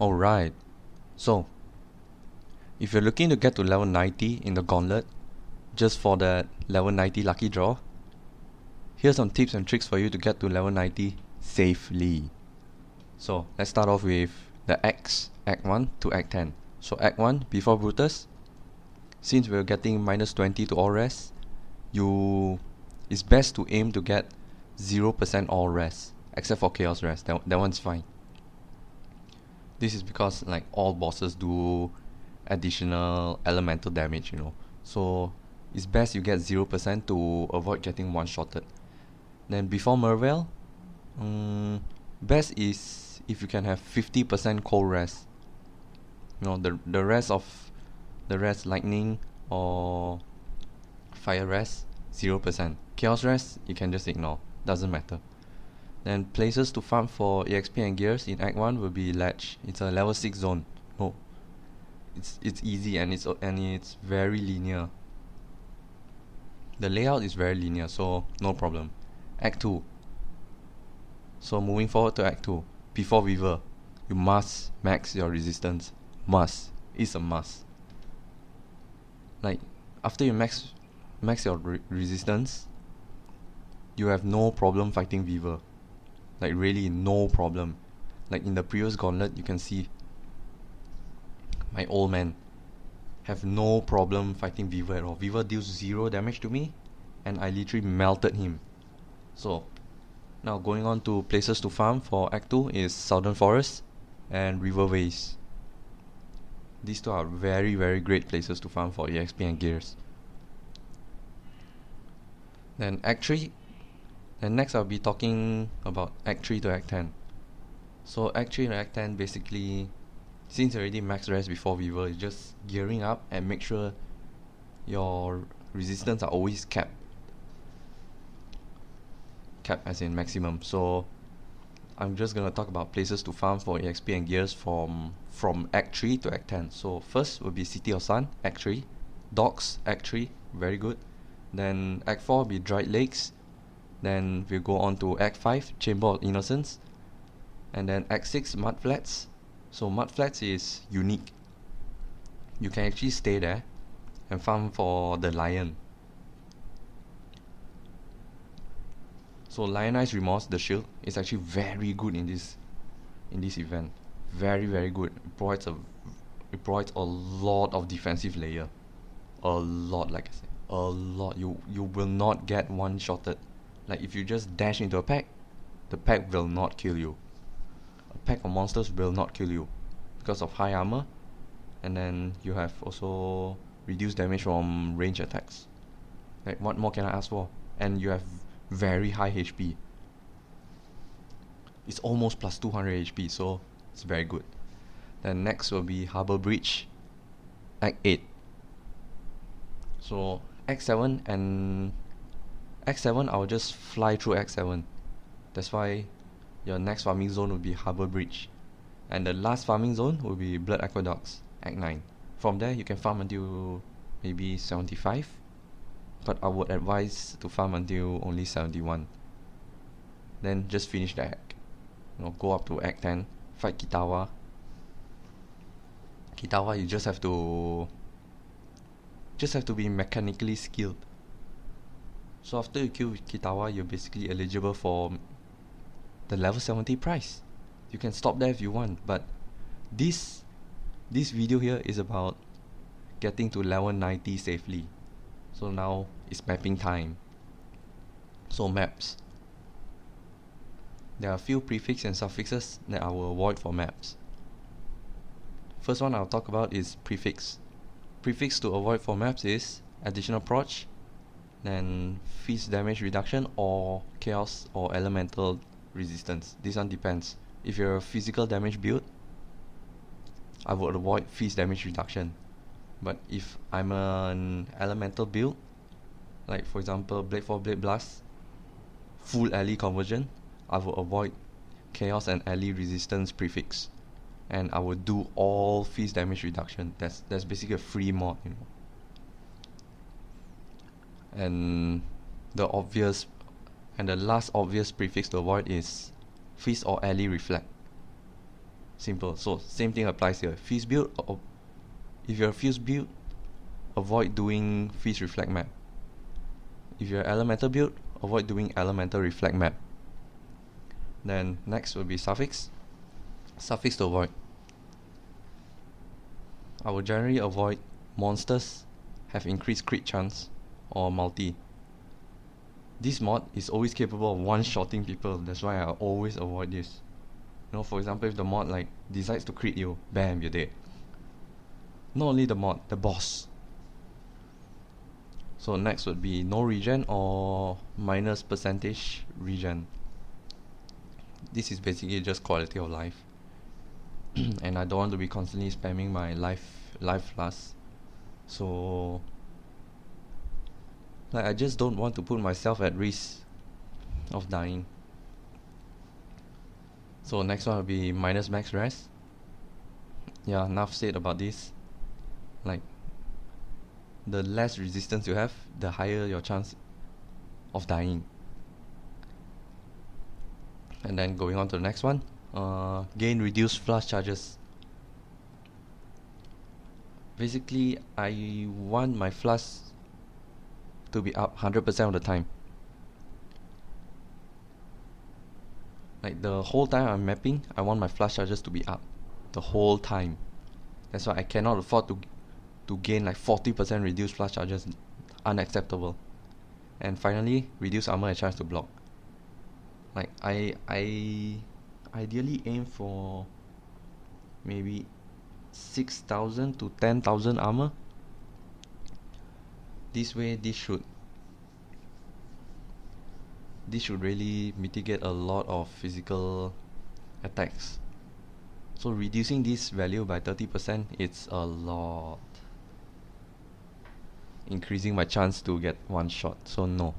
Alright, so if you're looking to get to level 90 in the Gauntlet, just for that level 90 lucky draw, here's some tips and tricks for you to get to level 90 safely. So let's start off with the acts, Act 1 to Act 10. So Act 1, before Brutus, since we're getting minus 20 to all rest, it's best to aim to get 0% all rest, except for Chaos Rest, that one's fine. This is because like all bosses do additional elemental damage, so it's best you get 0% to avoid getting one-shotted. Then before Merveil, best is if you can have 50% cold rest. The rest lightning or fire rest 0%. Chaos rest you can just ignore, doesn't matter. Then places to farm for EXP and gears in Act 1 will be Ledge. It's a level 6 zone. No, it's easy and it's very linear. The layout is very linear, so no problem. Act 2. So moving forward to Act 2, before Weaver, you must max your resistance. Must. It's a must. Like after you max your resistance, you have no problem fighting Weaver. Like really no problem. Like in the previous Gauntlet, you can see my old man have no problem fighting Weaver at all. Weaver deals 0 damage to me and I literally melted him. So now going on to places to farm for Act 2 is Southern Forest and Riverways. These two are very very great places to farm for EXP and gears. Then Act 3. And next I'll be talking about Act 3 to Act 10. So Act 3 to Act 10 basically, since you already max rest before Weaver, is just gearing up and make sure your resistance are always capped as in maximum. So I'm just gonna talk about places to farm for EXP and gears from Act 3 to Act 10. So first will be City of Sun, Act 3. Docks, Act 3, very good. Then Act 4 will be Dried Lakes. Then we'll go on to Act 5, Chamber of Innocence. And then Act 6, Mud Flats. So Mud Flats is unique. You can actually stay there and farm for the lion. So Lionized Remorse, the shield, is actually very good in this event. Very very good. It provides a lot of defensive layer. A lot, like I said. A lot. You will not get one-shotted. Like if you just dash into a pack, the pack will not kill you. A pack of monsters will not kill you because of high armor, and then you have also reduced damage from range attacks. Like what more can I ask for? And you have very high HP. It's almost plus 200 HP, so it's very good. Then next will be Harbour Bridge, Act 8. So Act 7 I'll just fly through Act 7. That's why your next farming zone will be Harbour Bridge. And the last farming zone will be Blood Aqueducts, Act 9. From there you can farm until maybe 75. But I would advise to farm until only 71. Then just finish the act. Go up to Act 10, fight Kitawa. Kitawa you just have to be mechanically skilled. So after you kill Kitawa, you're basically eligible for the level 70 prize. You can stop there if you want, but this video here is about getting to level 90 safely. So now it's mapping time. So maps. There are a few prefixes and suffixes that I will avoid for maps. First one I'll talk about is prefix. Prefix to avoid for maps is additional proj, then Phys Dmg Reduction, or chaos or elemental resistance. This one depends. If you're a physical damage build, I would avoid Phys Dmg Reduction. But if I'm an elemental build, like for example Blade for Blade Blast, full Ele conversion, I will avoid chaos and Ele resistance prefix, and I will do all Phys Dmg Reduction. That's basically a free mod, And the last obvious prefix to avoid is Phys or Ele Reflect. Simple. So same thing applies here. Phys build, if you're a Phys build, avoid doing Phys Reflect map. If you're elemental build, avoid doing elemental reflect map. Then next will be suffix. Suffix to avoid. I will generally avoid monsters have increased crit chance or multi. This mod is always capable of one-shotting people. That's why I always avoid this. You know, for example, if the mod like decides to crit you, bam, you're dead. Not only the mod, the boss. So next would be no regen or minus percentage regen. This is basically just quality of life. And I don't want to be constantly spamming my life flask. So like, I just don't want to put myself at risk of dying. So next one will be minus max rest. Yeah, enough said about this. Like, the less resistance you have, the higher your chance of dying. And then going on to the next one, gain reduced flash charges. Basically, I want my flash to be up 100% of the time. Like, the whole time I'm mapping, I want my flash charges to be up the whole time. That's why I cannot afford to gain like 40% reduced flash charges. Unacceptable. And finally, reduce armor and chance to block. Like, I ideally aim for maybe 6,000 to 10,000 armor. This way, this should really mitigate a lot of physical attacks. So reducing this value by 30%, it's a lot. Increasing my chance to get one shot, so no,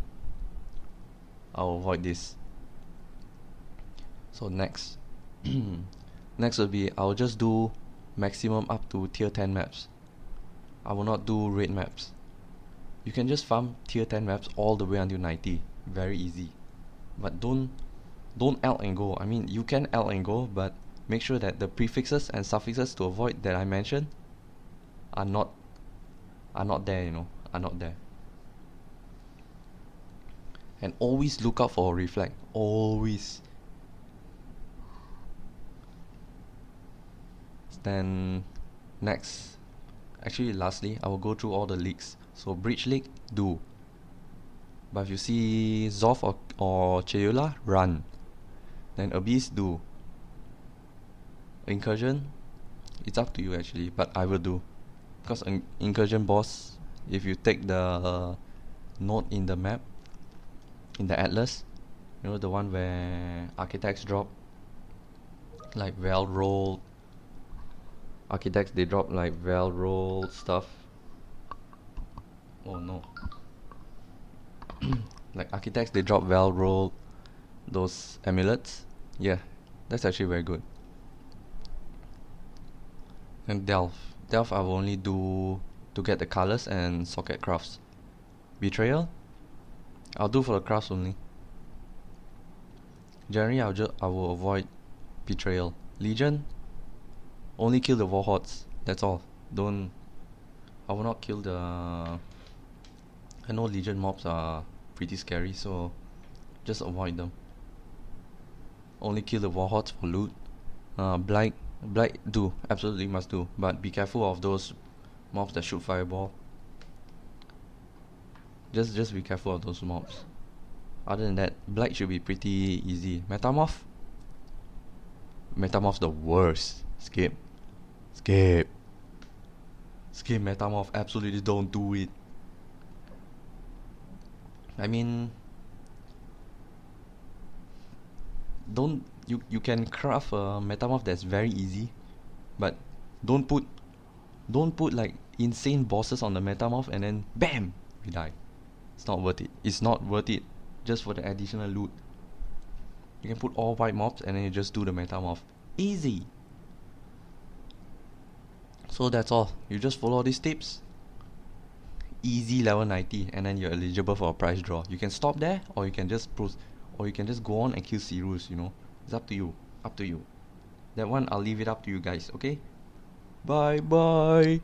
I'll avoid this. So next next will be, I'll just do maximum up to tier 10 maps. I will not do raid maps. You can just farm tier 10 maps all the way until 90, very easy. But don't alt and go. I mean, you can alt and go, but make sure that the prefixes and suffixes to avoid that I mentioned are not there, you know, are not there. And always look out for a reflect. Always. Then next, actually lastly, I will go through all the leaks. So bridge leak, do. But if you see Zoth or Cheula, run. Then Abyss, do. Incursion, it's up to you actually, but I will do. Because an incursion boss, if you take the node in the map, in the atlas, you know, the one where architects drop like well rolled architects, they drop like well rolled stuff. Oh no. Like architects, they drop well rolled those amulets. Yeah, that's actually very good. And Delve I will only do to get the colors and socket crafts. Betrayal, I'll do for the crafts only. Generally, I will avoid Betrayal. Legion, only kill the warhordes. That's all. I will not kill the. I know Legion mobs are pretty scary, so just avoid them. Only kill the warhordes for loot. Blight, do, absolutely must do, but be careful of those mobs that shoot fireball. Just be careful of those mobs. Other than that, Blight should be pretty easy. Metamorph's the worst. Skip Metamorph, absolutely don't do it. I mean, you can craft a Metamorph that's very easy, but don't put like insane bosses on the Metamorph and then BAM! We die. It's not worth it. It's not worth it just for the additional loot. You can put all white mobs and then you just do the Metamorph. Easy. So that's all. You just follow these tips. Easy level 90 and then you're eligible for a prize draw. You can stop there or you can just go on and kill Sirus, you know. It's up to you. That one I'll leave it up to you guys, okay? Bye bye.